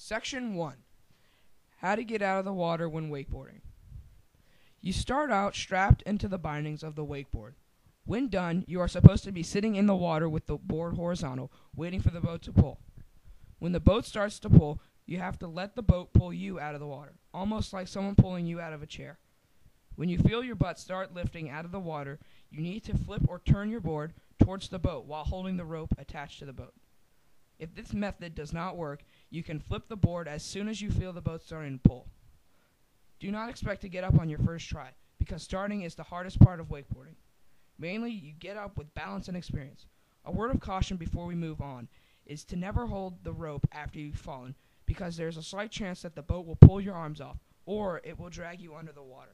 Section 1. How to get out of the water when wakeboarding. You start out strapped into the bindings of the wakeboard. When done, you are supposed to be sitting in the water with the board horizontal, waiting for the boat to pull. When the boat starts to pull, you have to let the boat pull you out of the water, almost like someone pulling you out of a chair. When you feel your butt start lifting out of the water, you need to flip or turn your board towards the boat while holding the rope attached to the boat. If this method does not work, you can flip the board as soon as you feel the boat starting to pull. Do not expect to get up on your first try, because starting is the hardest part of wakeboarding. Mainly, you get up with balance and experience. A word of caution before we move on is to never hold the rope after you've fallen, because there's a slight chance that the boat will pull your arms off, or it will drag you under the water.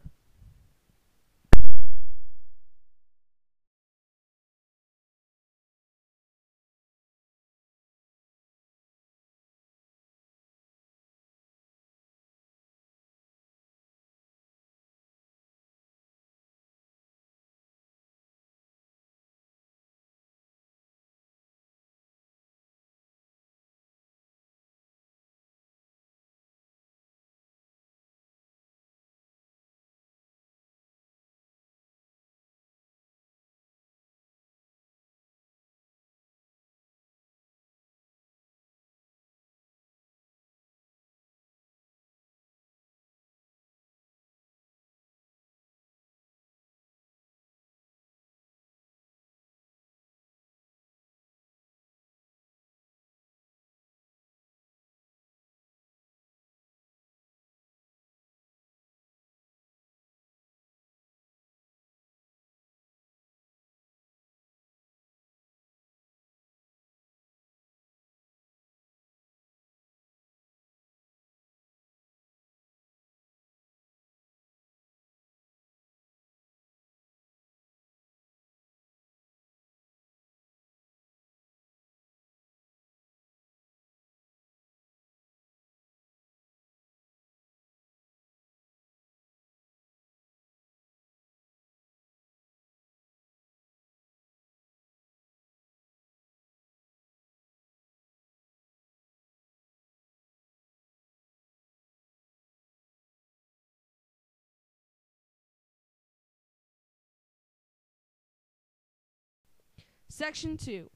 Section 2.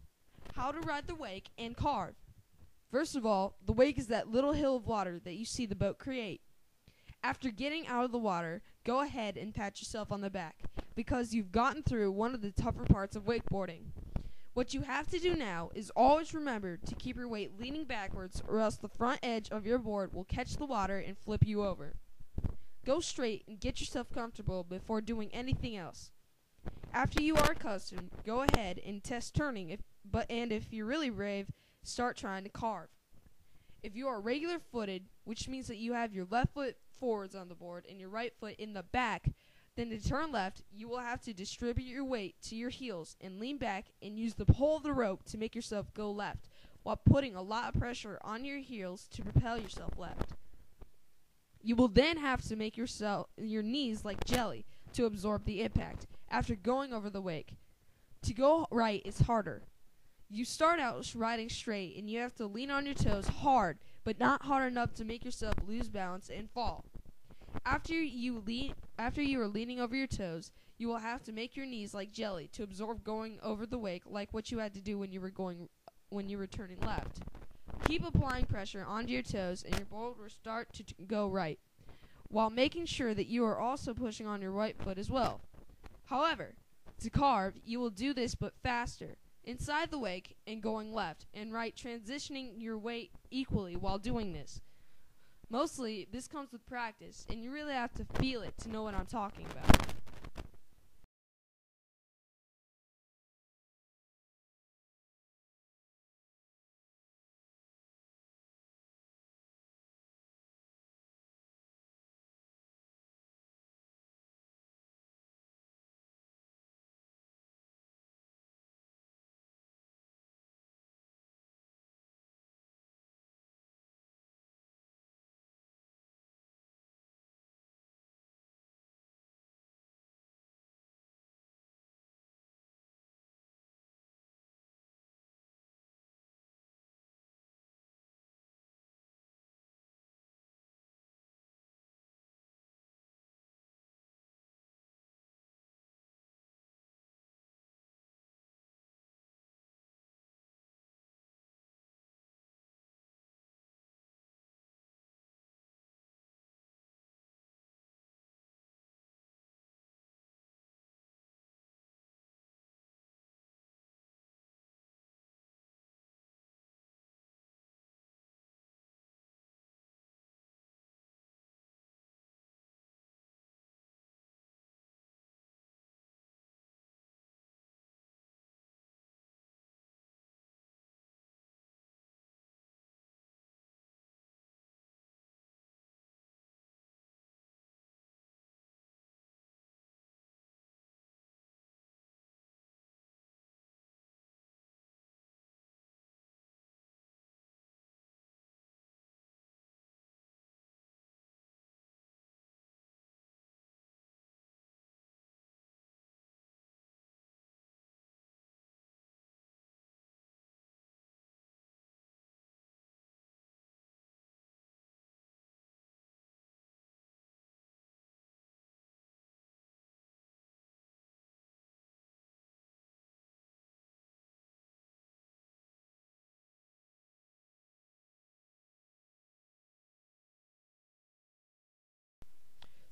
How to ride the wake and carve. First of all, the wake is that little hill of water that you see the boat create. After getting out of the water, go ahead and pat yourself on the back, because you've gotten through one of the tougher parts of wakeboarding. What you have to do now is always remember to keep your weight leaning backwards, or else the front edge of your board will catch the water and flip you over. Go straight and get yourself comfortable before doing anything else. After you are accustomed, go ahead and test turning, if you're really brave, start trying to carve. If you are regular footed, which means that you have your left foot forwards on the board and your right foot in the back, then to turn left, you will have to distribute your weight to your heels and lean back and use the pull of the rope to make yourself go left, while putting a lot of pressure on your heels to propel yourself left. You will then have to make your knees like jelly to absorb the impact after going over the wake. To go right is harder. You start out riding straight and you have to lean on your toes hard, but not hard enough to make yourself lose balance and fall. After you are leaning over your toes, you will have to make your knees like jelly to absorb going over the wake, like what you had to do when you were turning left. Keep applying pressure onto your toes and your board will start to go right, while making sure that you are also pushing on your right foot as well. However, to carve, you will do this but faster, inside the wake and going left and right, transitioning your weight equally while doing this. Mostly, this comes with practice, and you really have to feel it to know what I'm talking about.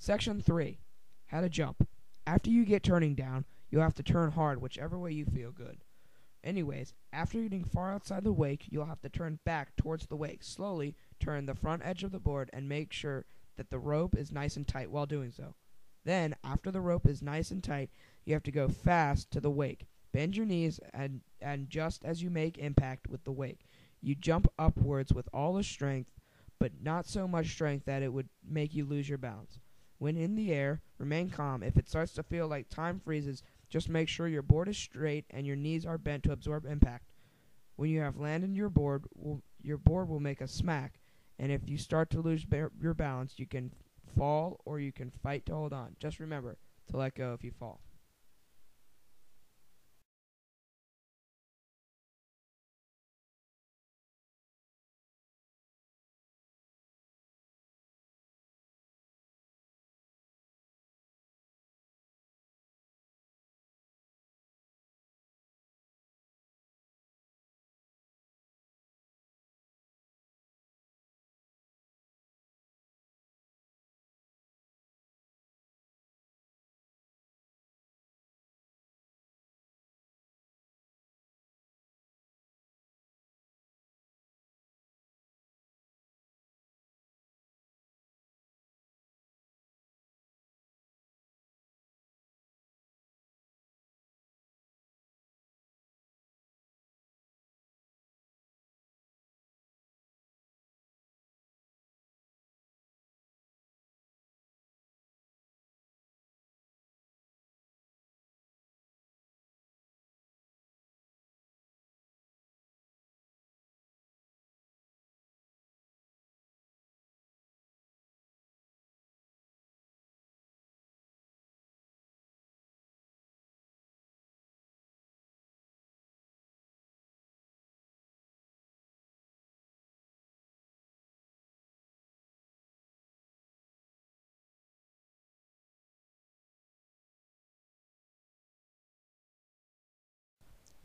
Section 3. How to jump. After you get turning down, you'll have to turn hard whichever way you feel good. Anyways, after getting far outside the wake, you'll have to turn back towards the wake. Slowly turn the front edge of the board and make sure that the rope is nice and tight while doing so. Then, after the rope is nice and tight, you have to go fast to the wake. Bend your knees and just as you make impact with the wake, you jump upwards with all the strength, but not so much strength that it would make you lose your balance. When in the air, remain calm. If it starts to feel like time freezes, just make sure your board is straight and your knees are bent to absorb impact. When you have landed your board will make a smack, and if you start to lose your balance, you can fall or you can fight to hold on. Just remember to let go if you fall.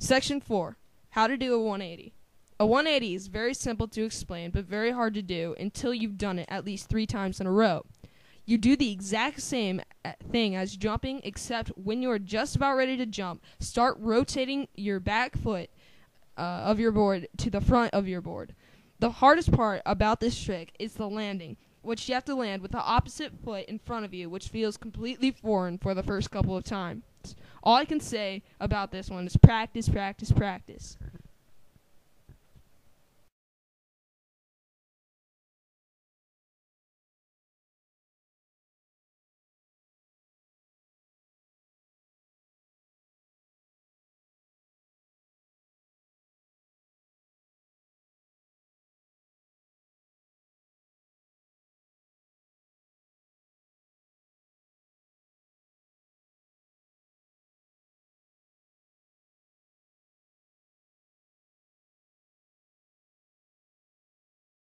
Section 4. How to do a 180. A 180 is very simple to explain, but very hard to do until you've done it at least 3 times in a row. You do the exact same thing as jumping, except when you're just about ready to jump, start rotating your back foot of your board to the front of your board. The hardest part about this trick is the landing, which you have to land with the opposite foot in front of you, which feels completely foreign for the first couple of times. All I can say about this one is practice, practice, practice.